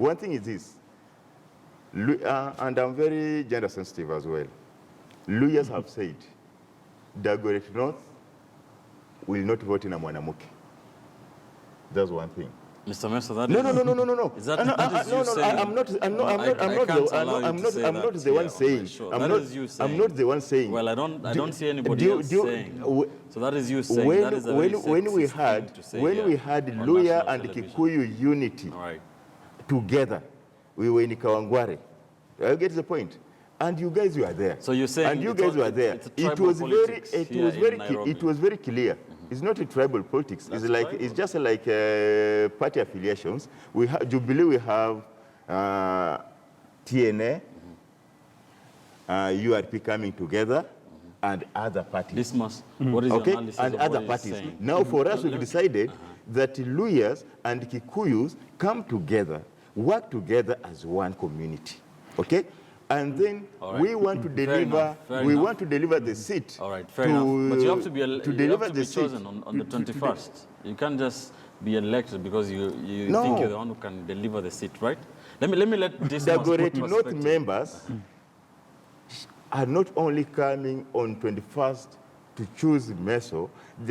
One thing is this, and I'm very gender sensitive as well. Lawyers have said, Dagoretti North will not vote in a mwanamuke. That's one thing. Mr. Mesoh, that no. Is that you saying? I'm not the one saying. I'm not the one saying. Well, I don't see anybody else saying. So that is you saying. When we had Luya and Kikuyu unity together, we were in Kawangware. I get the point. And you guys were there. So you're saying, and you guys were there. It was very clear. It's not a tribal politics. It's just like party affiliations. Jubilee, we have TNA, URP coming together, and other parties. This must. What is your analysis and of other what parties. saying? Now, for us, we've decided that Luyas and Kikuyus come together, work together as one community. Okay. And then we want to deliver. We want to deliver the seat. All right, fair enough. But you have to be chosen on the 21st. You can't just be elected because you think you're the one who can deliver the seat, right? Let me let this. The Dagoretti North members are not only coming on 21st to choose Mesoh. They are